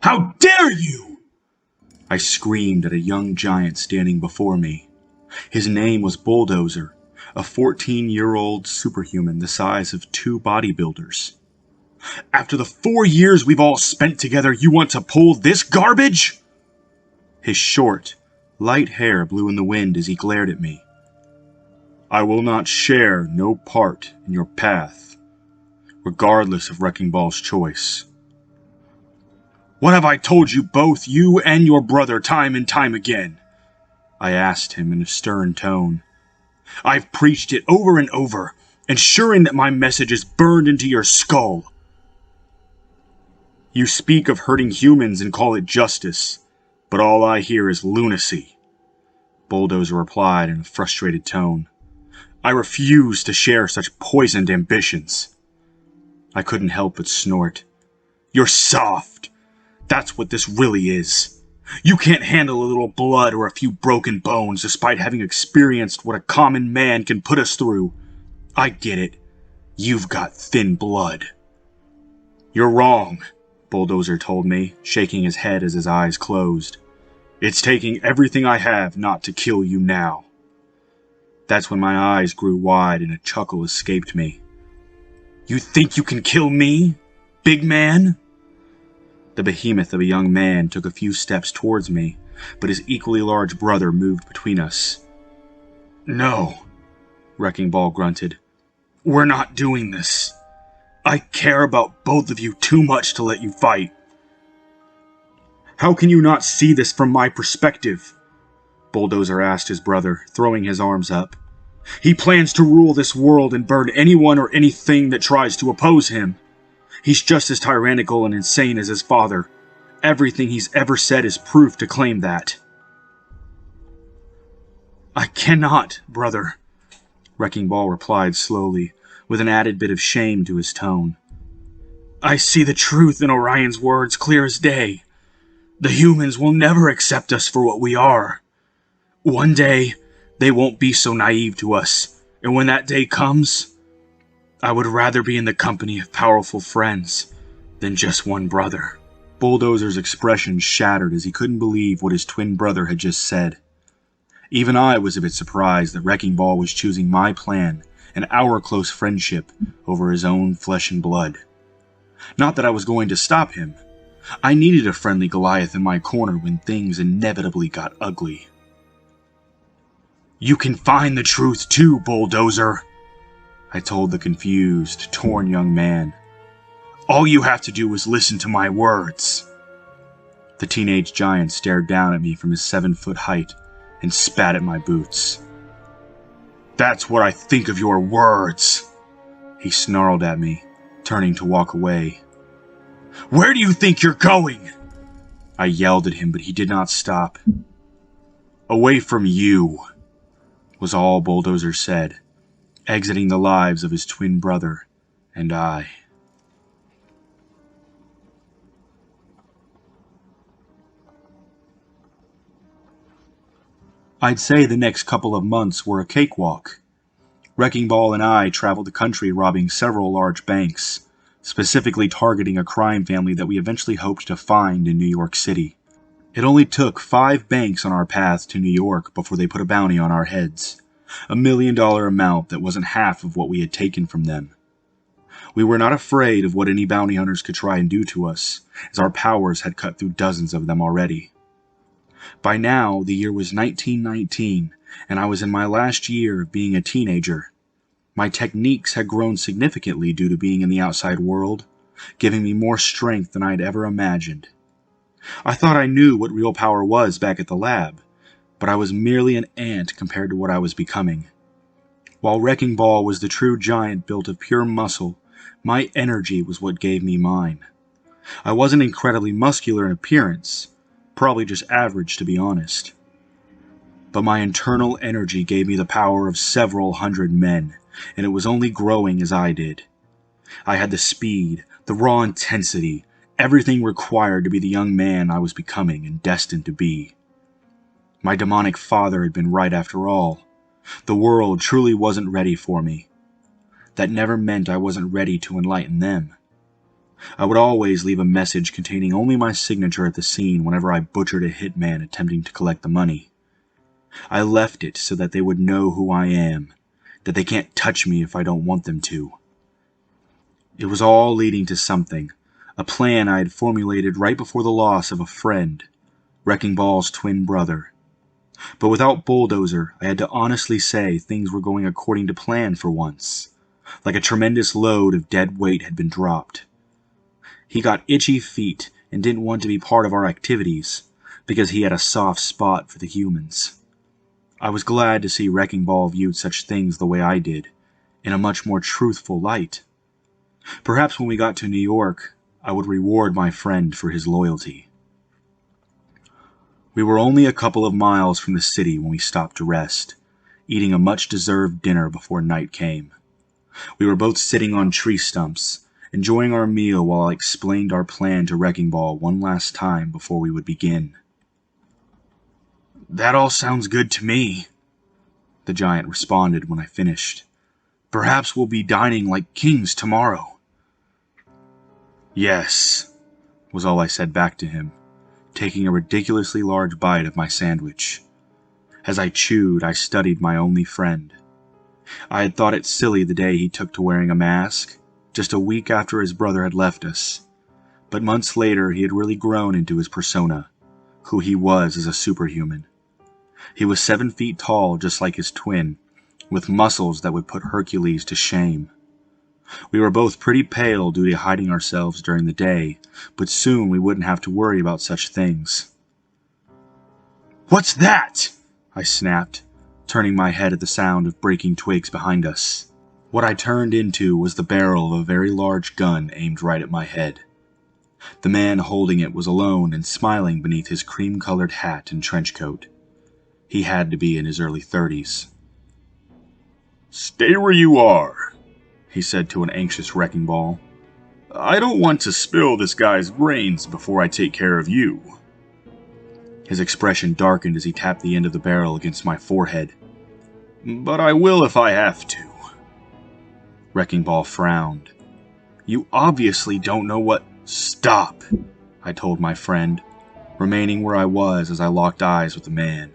How dare you! I screamed at a young giant standing before me. His name was Bulldozer, a 14-year-old superhuman the size of 2 bodybuilders. After the 4 years we've all spent together, you want to pull this garbage? His short, light hair blew in the wind as he glared at me. I will not share no part in your path, regardless of Wrecking Ball's choice. What have I told you both, you and your brother, time and time again? I asked him in a stern tone. I've preached it over and over, ensuring that my message is burned into your skull. You speak of hurting humans and call it justice, but all I hear is lunacy, Bulldozer replied in a frustrated tone. I refuse to share such poisoned ambitions. I couldn't help but snort. You're soft. That's what this really is. You can't handle a little blood or a few broken bones despite having experienced what a common man can put us through. I get it. You've got thin blood. You're wrong, Bulldozer told me, shaking his head as his eyes closed. It's taking everything I have not to kill you now. That's when my eyes grew wide and a chuckle escaped me. You think you can kill me, big man? The behemoth of a young man took a few steps towards me, but his equally large brother moved between us. No, Wrecking Ball grunted. We're not doing this. I care about both of you too much to let you fight. How can you not see this from my perspective? Bulldozer asked his brother, throwing his arms up. He plans to rule this world and burn anyone or anything that tries to oppose him. He's just as tyrannical and insane as his father. Everything he's ever said is proof to claim that. I cannot, brother, Wrecking Ball replied slowly, with an added bit of shame to his tone. I see the truth in Orion's words clear as day. The humans will never accept us for what we are. One day, they won't be so naive to us, and when that day comes, I would rather be in the company of powerful friends than just one brother. Bulldozer's expression shattered as he couldn't believe what his twin brother had just said. Even I was a bit surprised that Wrecking Ball was choosing my plan and our close friendship over his own flesh and blood. Not that I was going to stop him. I needed a friendly Goliath in my corner when things inevitably got ugly. You can find the truth too, Bulldozer, I told the confused, torn young man. All you have to do is listen to my words. The teenage giant stared down at me from his 7-foot height and spat at my boots. That's what I think of your words, he snarled at me, turning to walk away. Where do you think you're going? I yelled at him, but he did not stop. Away from you, was all Bulldozer said, exiting the lives of his twin brother and I. I'd say the next couple of months were a cakewalk. Wrecking Ball and I traveled the country robbing several large banks, specifically targeting a crime family that we eventually hoped to find in New York City. It only took 5 banks on our path to New York before they put a bounty on our heads, $1 million amount that wasn't half of what we had taken from them. We were not afraid of what any bounty hunters could try and do to us, as our powers had cut through dozens of them already. By now, the year was 1919, and I was in my last year of being a teenager. My techniques had grown significantly due to being in the outside world, giving me more strength than I had ever imagined. I thought I knew what real power was back at the lab, but I was merely an ant compared to what I was becoming. While Wrecking Ball was the true giant built of pure muscle, my energy was what gave me mine. I wasn't incredibly muscular in appearance, probably just average to be honest. But my internal energy gave me the power of several hundred men, and it was only growing as I did. I had the speed, the raw intensity, everything required to be the young man I was becoming and destined to be. My demonic father had been right after all. The world truly wasn't ready for me. That never meant I wasn't ready to enlighten them. I would always leave a message containing only my signature at the scene whenever I butchered a hitman attempting to collect the money. I left it so that they would know who I am, that they can't touch me if I don't want them to. It was all leading to something, a plan I had formulated right before the loss of a friend, Wrecking Ball's twin brother. But without Bulldozer, I had to honestly say things were going according to plan for once, like a tremendous load of dead weight had been dropped. He got itchy feet and didn't want to be part of our activities, because he had a soft spot for the humans. I was glad to see Wrecking Ball viewed such things the way I did, in a much more truthful light. Perhaps when we got to New York, I would reward my friend for his loyalty. We were only a couple of miles from the city when we stopped to rest, eating a much-deserved dinner before night came. We were both sitting on tree stumps, enjoying our meal while I explained our plan to Wrecking Ball one last time before we would begin. "That all sounds good to me," the giant responded when I finished. "Perhaps we'll be dining like kings tomorrow." "Yes," was all I said back to him, taking a ridiculously large bite of my sandwich. As I chewed, I studied my only friend. I had thought it silly the day he took to wearing a mask, just a week after his brother had left us. But months later, he had really grown into his persona, who he was as a superhuman. He was 7 feet tall, just like his twin, with muscles that would put Hercules to shame. We were both pretty pale due to hiding ourselves during the day, but soon we wouldn't have to worry about such things. "What's that?" I snapped, turning my head at the sound of breaking twigs behind us. What I turned into was the barrel of a very large gun aimed right at my head. The man holding it was alone and smiling beneath his cream-colored hat and trench coat. He had to be in his early 30s. "Stay where you are," he said to an anxious Wrecking Ball. "I don't want to spill this guy's brains before I take care of you." His expression darkened as he tapped the end of the barrel against my forehead. "But I will if I have to." Wrecking Ball frowned. "You obviously don't know what—" "Stop," I told my friend, remaining where I was as I locked eyes with the man.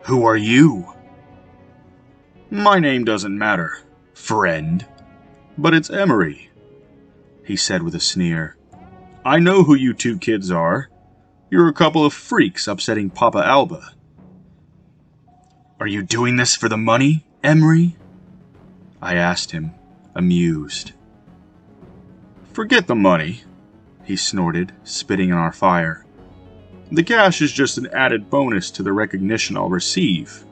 "Who are you?" "My name doesn't matter, friend, but it's Emery," he said with a sneer. "I know who you two kids are. You're a couple of freaks upsetting Papa Alba." "Are you doing this for the money, Emery?" I asked him, amused. "Forget the money," he snorted, spitting in our fire. "The cash is just an added bonus to the recognition I'll receive."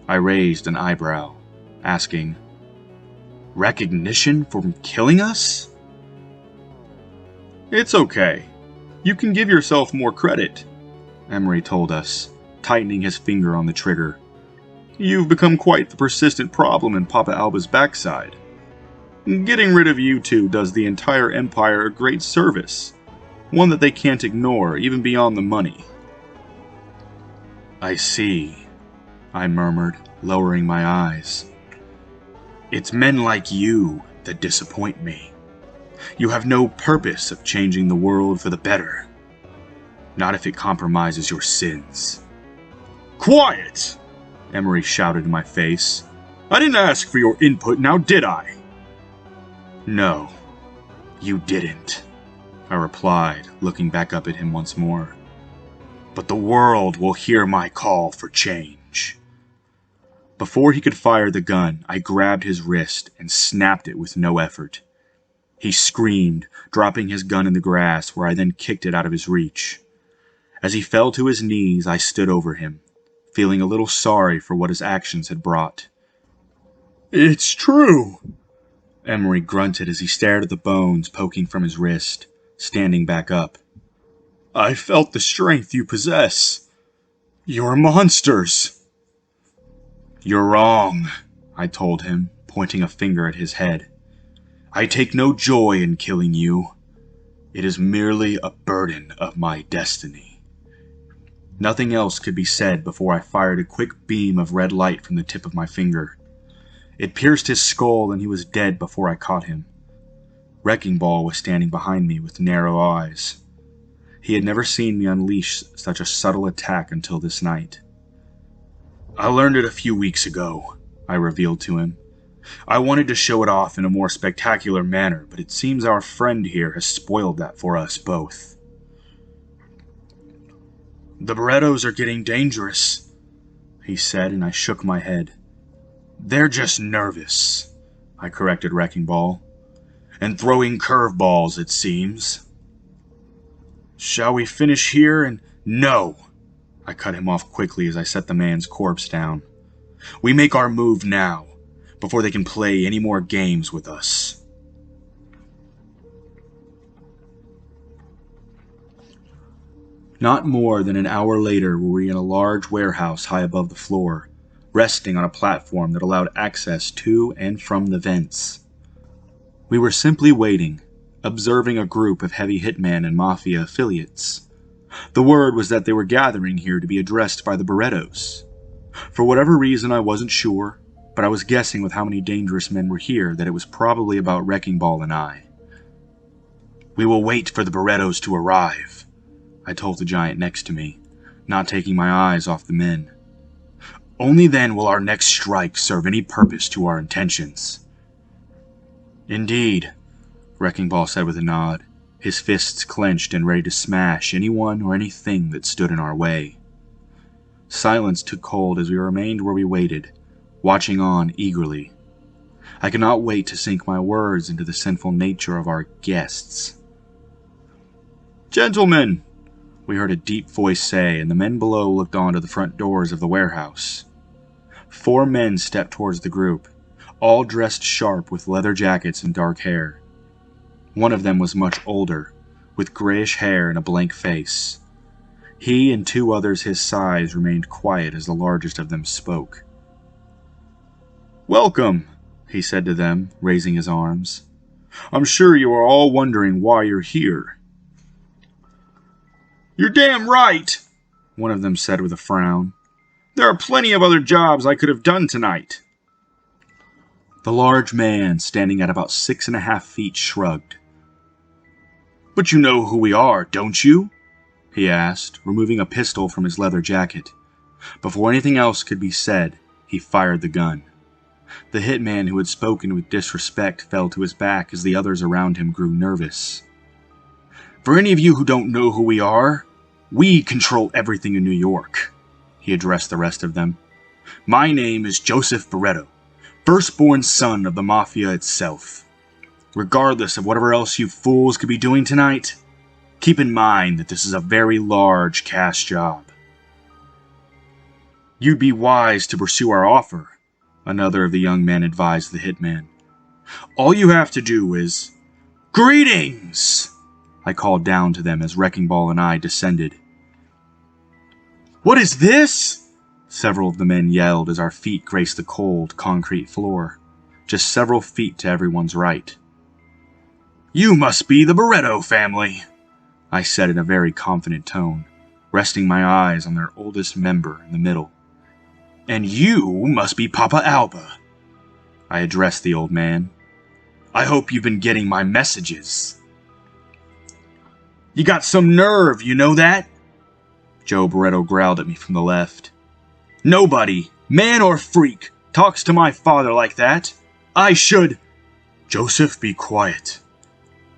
I raised an eyebrow, asking, "Recognition for killing us?" "It's okay. You can give yourself more credit," Emery told us, tightening his finger on the trigger. "You've become quite the persistent problem in Papa Alba's backside. Getting rid of you two does the entire Empire a great service, one that they can't ignore, even beyond the money." "I see," I murmured, lowering my eyes. "It's men like you that disappoint me. You have no purpose of changing the world for the better. Not if it compromises your sins." "Quiet!" Emery shouted in my face. "I didn't ask for your input, now did I?" "No, you didn't," I replied, looking back up at him once more. "But the world will hear my call for change." Before he could fire the gun, I grabbed his wrist and snapped it with no effort. He screamed, dropping his gun in the grass, where I then kicked it out of his reach. As he fell to his knees, I stood over him, feeling a little sorry for what his actions had brought. "It's true," Emery grunted as he stared at the bones poking from his wrist, standing back up. "I felt the strength you possess. You're monsters." "You're wrong," I told him, pointing a finger at his head. "I take no joy in killing you. It is merely a burden of my destiny." Nothing else could be said before I fired a quick beam of red light from the tip of my finger. It pierced his skull and he was dead before I caught him. Wrecking Ball was standing behind me with narrow eyes. He had never seen me unleash such a subtle attack until this night. "I learned it a few weeks ago," I revealed to him. "I wanted to show it off in a more spectacular manner, but it seems our friend here has spoiled that for us both." "The Berettos are getting dangerous," he said, and I shook my head. "They're just nervous," I corrected Wrecking Ball. "And throwing curveballs, it seems." "Shall we finish here and—" "No!" I cut him off quickly as I set the man's corpse down. "We make our move now, before they can play any more games with us." Not more than an hour later were we in a large warehouse high above the floor, resting on a platform that allowed access to and from the vents. We were simply waiting, observing a group of heavy hitman and mafia affiliates. The word was that they were gathering here to be addressed by the Berettos. For whatever reason, I wasn't sure, but I was guessing with how many dangerous men were here that it was probably about Wrecking Ball and I. "We will wait for the Berettos to arrive," I told the giant next to me, not taking my eyes off the men. "Only then will our next strike serve any purpose to our intentions." "Indeed," Wrecking Ball said with a nod, his fists clenched and ready to smash anyone or anything that stood in our way. Silence took hold as we remained where we waited, watching on eagerly. I could not wait to sink my words into the sinful nature of our guests. "Gentlemen," we heard a deep voice say, and the men below looked on to the front doors of the warehouse. 4 men stepped towards the group, all dressed sharp with leather jackets and dark hair. One of them was much older, with grayish hair and a blank face. He and 2 others his size remained quiet as the largest of them spoke. "Welcome," he said to them, raising his arms. "I'm sure you are all wondering why you're here." "You're damn right," one of them said with a frown. "There are plenty of other jobs I could have done tonight." The large man, standing at about 6.5 feet, shrugged. "But you know who we are, don't you?" he asked, removing a pistol from his leather jacket. Before anything else could be said, he fired the gun. The hitman who had spoken with disrespect fell to his back as the others around him grew nervous. "For any of you who don't know who we are, we control everything in New York," he addressed the rest of them. "My name is Joseph Beretto, firstborn son of the Mafia itself. Regardless of whatever else you fools could be doing tonight, keep in mind that this is a very large cash job." "You'd be wise to pursue our offer," another of the young men advised the hitman. "All you have to do is—" "Greetings!" I called down to them as Wrecking Ball and I descended. "What is this?" several of the men yelled as our feet graced the cold, concrete floor, just several feet to everyone's right. "You must be the Beretto family," I said in a very confident tone, resting my eyes on their oldest member in the middle. "And you must be Papa Alba," I addressed the old man. "I hope you've been getting my messages." "You got some nerve, you know that?" Joe Beretto growled at me from the left. "Nobody, man or freak, talks to my father like that. I should—" "Joseph, be quiet,"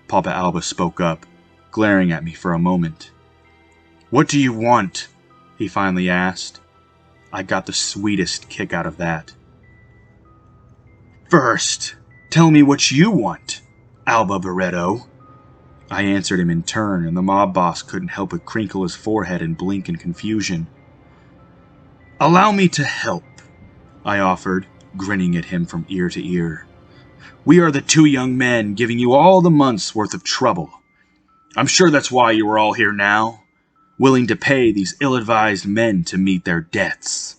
Papa Alba spoke up, glaring at me for a moment. "What do you want?" he finally asked. I got the sweetest kick out of that. "First, tell me what you want, Alba Beretto." I answered him in turn, and the mob boss couldn't help but crinkle his forehead and blink in confusion. "Allow me to help," I offered, grinning at him from ear to ear. "We are the 2 young men giving you all the month's worth of trouble. I'm sure that's why you are all here now, willing to pay these ill-advised men to meet their deaths."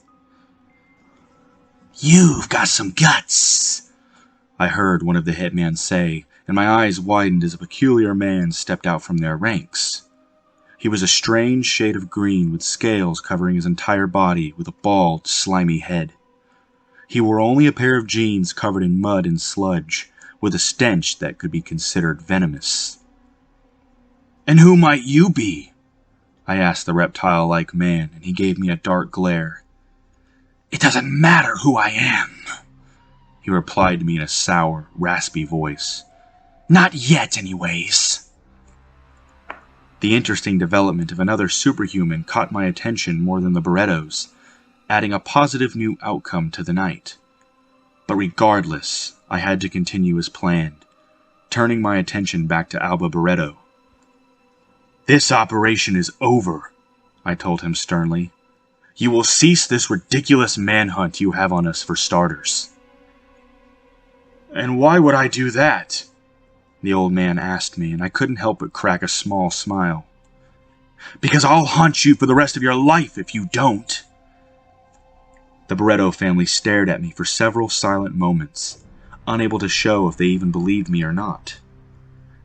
"You've got some guts," I heard one of the hitmen say, and my eyes widened as a peculiar man stepped out from their ranks. He was a strange shade of green with scales covering his entire body with a bald, slimy head. He wore only a pair of jeans covered in mud and sludge, with a stench that could be considered venomous. "And who might you be?" I asked the reptile-like man, and he gave me a dark glare. "It doesn't matter who I am," he replied to me in a sour, raspy voice. "Not yet, anyways." The interesting development of another superhuman caught my attention more than the Barrettos, adding a positive new outcome to the night. But regardless, I had to continue as planned, turning my attention back to Alba Barretto. "This operation is over," I told him sternly. "You will cease this ridiculous manhunt you have on us for starters." "And why would I do that?" the old man asked me, and I couldn't help but crack a small smile. "Because I'll haunt you for the rest of your life if you don't." The Barretto family stared at me for several silent moments, unable to show if they even believed me or not.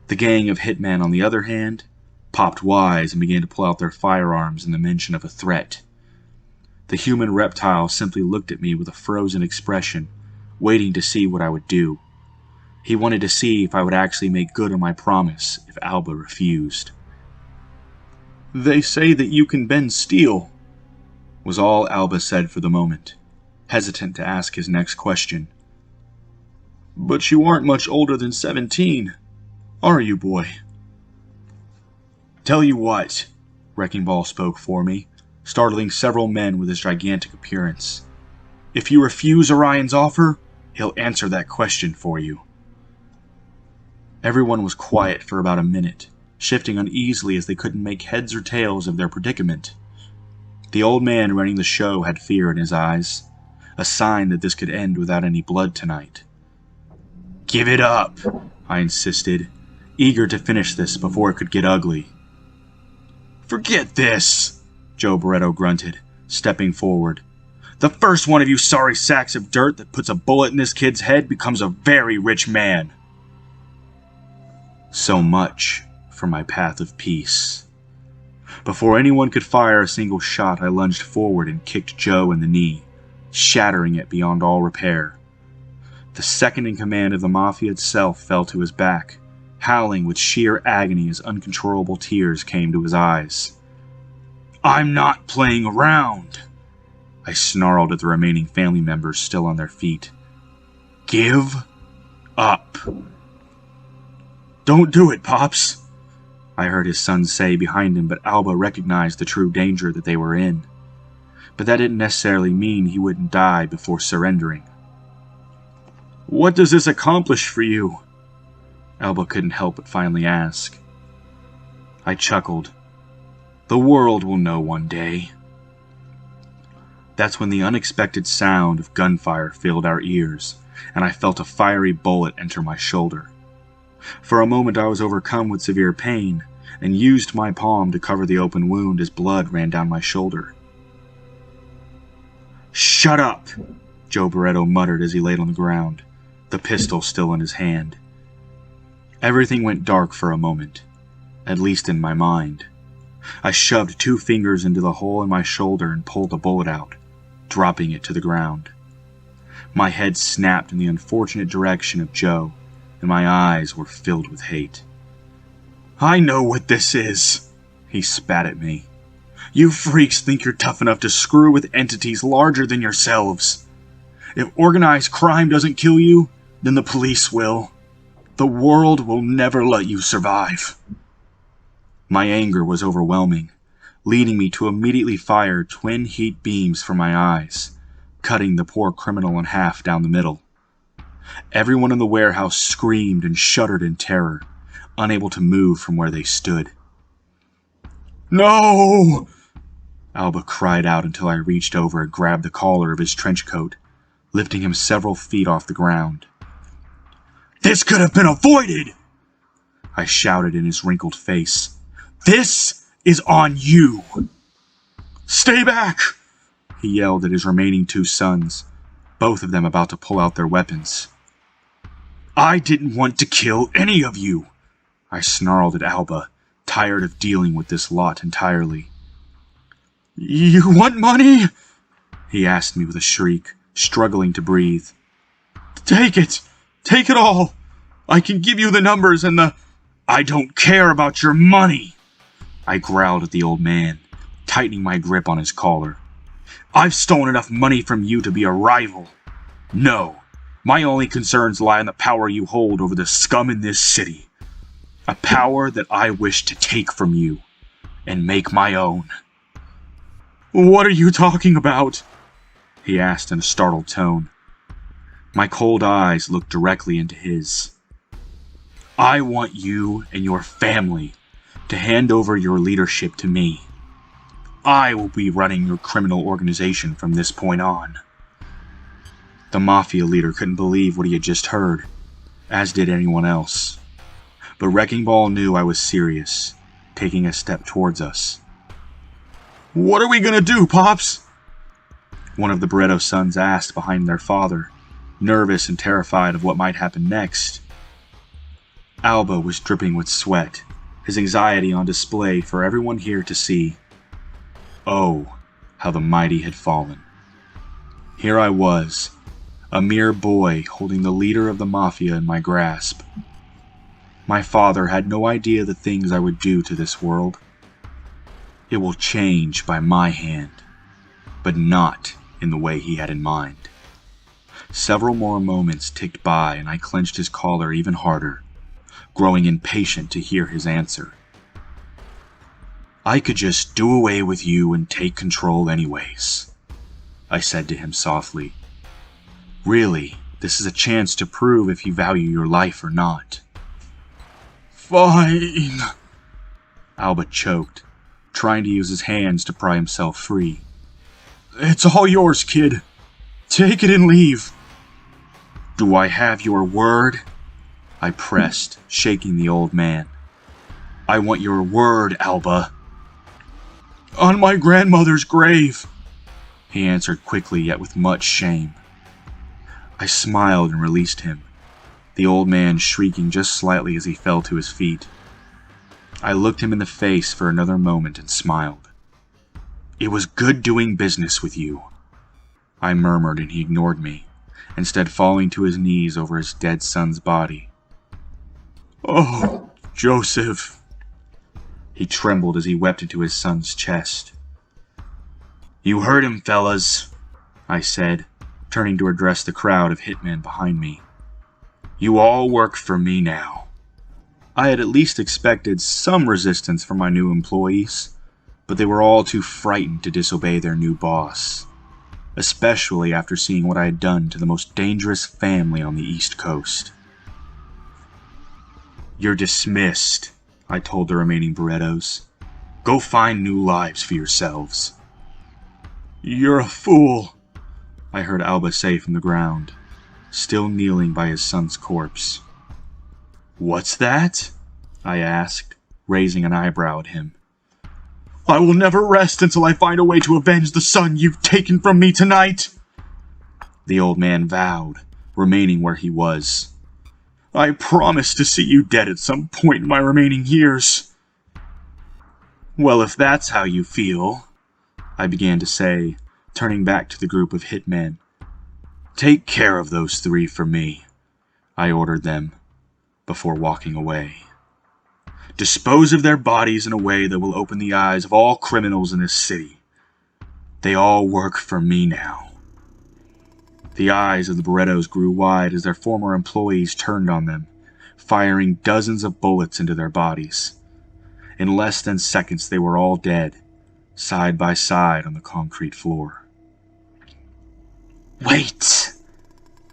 The gang of hitmen, on the other hand, popped wise and began to pull out their firearms in the mention of a threat. The human reptile simply looked at me with a frozen expression, waiting to see what I would do. He wanted to see if I would actually make good on my promise if Alba refused. "They say that you can bend steel," was all Alba said for the moment, hesitant to ask his next question. "But you aren't much older than 17, are you, boy?" "Tell you what," Wrecking Ball spoke for me, startling several men with his gigantic appearance. "If you refuse Orion's offer, he'll answer that question for you." Everyone was quiet for about a minute, shifting uneasily as they couldn't make heads or tails of their predicament. The old man running the show had fear in his eyes, a sign that this could end without any blood tonight. "Give it up," I insisted, eager to finish this before it could get ugly. "Forget this," Joe Barretto grunted, stepping forward. "The first one of you sorry sacks of dirt that puts a bullet in this kid's head becomes a very rich man." So much for my path of peace. Before anyone could fire a single shot, I lunged forward and kicked Joe in the knee, shattering it beyond all repair. The second in command of the Mafia itself fell to his back, howling with sheer agony as uncontrollable tears came to his eyes. "I'm not playing around," I snarled at the remaining family members still on their feet. "Give up." "Don't do it, Pops," I heard his son say behind him, but Alba recognized the true danger that they were in. But that didn't necessarily mean he wouldn't die before surrendering. "What does this accomplish for you?" Alba couldn't help but finally ask. I chuckled. "The world will know one day." That's when the unexpected sound of gunfire filled our ears, and I felt a fiery bullet enter my shoulder. For a moment I was overcome with severe pain, and used my palm to cover the open wound as blood ran down my shoulder. "Shut up," Joe Barretto muttered as he laid on the ground, the pistol still in his hand. Everything went dark for a moment, at least in my mind. I shoved 2 fingers into the hole in my shoulder and pulled the bullet out, dropping it to the ground. My head snapped in the unfortunate direction of Joe, and my eyes were filled with hate. "I know what this is," he spat at me. "You freaks think you're tough enough to screw with entities larger than yourselves. If organized crime doesn't kill you, then the police will. The world will never let you survive." My anger was overwhelming, leading me to immediately fire twin heat beams from my eyes, cutting the poor criminal in half down the middle. Everyone in the warehouse screamed and shuddered in terror, unable to move from where they stood. "No!" Alba cried out until I reached over and grabbed the collar of his trench coat, lifting him several feet off the ground. "This could have been avoided!" I shouted in his wrinkled face. "This is on you!" "Stay back!" he yelled at his remaining 2 sons, both of them about to pull out their weapons. "I didn't want to kill any of you," I snarled at Alba, tired of dealing with this lot entirely. "You want money?" he asked me with a shriek, struggling to breathe. "Take it! Take it all! I can give you the numbers and the... I don't care about your money, I growled at the old man, tightening my grip on his collar. I've stolen enough money from you to be a rival. No, my only concerns lie in the power you hold over the scum in this city. A power that I wish to take from you and make my own. What are you talking about? He asked in a startled tone. My cold eyes looked directly into his. I want you and your family to hand over your leadership to me. I will be running your criminal organization from this point on. The mafia leader couldn't believe what he had just heard, as did anyone else. But Wrecking Ball knew I was serious, taking a step towards us. What are we gonna do, Pops? One of the Barretto sons asked behind their father, nervous and terrified of what might happen next. Alba was dripping with sweat, his anxiety on display for everyone here to see. Oh, how the mighty had fallen. Here I was, a mere boy holding the leader of the mafia in my grasp. My father had no idea the things I would do to this world. It will change by my hand, but not in the way he had in mind. Several more moments ticked by and I clenched his collar even harder, growing impatient to hear his answer. I could just do away with you and take control anyways, I said to him softly. Really, this is a chance to prove if you value your life or not. Fine, Alba choked, trying to use his hands to pry himself free. It's all yours, kid. Take it and leave. Do I have your word? I pressed, shaking the old man. I want your word, Alba. On my grandmother's grave, he answered quickly yet with much shame. I smiled and released him, the old man shrieking just slightly as he fell to his feet. I looked him in the face for another moment and smiled. It was good doing business with you, I murmured, and he ignored me, instead falling to his knees over his dead son's body. Oh, Joseph. He trembled as he wept into his son's chest. You heard him, fellas, I said, turning to address the crowd of hitmen behind me. You all work for me now. I had at least expected some resistance from my new employees, but they were all too frightened to disobey their new boss, especially after seeing what I had done to the most dangerous family on the East Coast. You're dismissed, I told the remaining Barrettos. Go find new lives for yourselves. You're a fool, I heard Alba say from the ground, still kneeling by his son's corpse. What's that? I asked, raising an eyebrow at him. I will never rest until I find a way to avenge the son you've taken from me tonight, the old man vowed, remaining where he was. I promise to see you dead at some point in my remaining years. Well, if that's how you feel, I began to say, turning back to the group of hitmen. Take care of those three for me, I ordered them, before walking away. Dispose of their bodies in a way that will open the eyes of all criminals in this city. They all work for me now. The eyes of the Barrettos grew wide as their former employees turned on them, firing dozens of bullets into their bodies. In less than seconds, they were all dead, side by side on the concrete floor. Wait,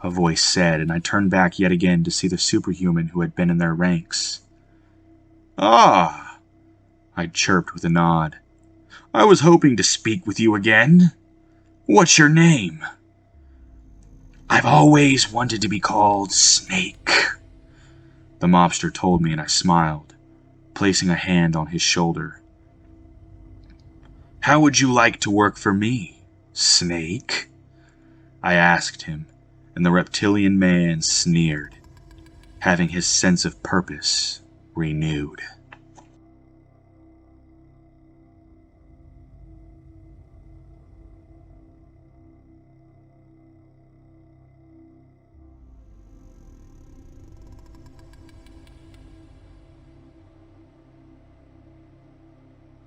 a voice said, and I turned back yet again to see the superhuman who had been in their ranks. Ah, I chirped with a nod. I was hoping to speak with you again. What's your name? I've always wanted to be called Snake, the mobster told me, and I smiled, placing a hand on his shoulder. How would you like to work for me, Snake? I asked him, and the reptilian man sneered, having his sense of purpose renewed.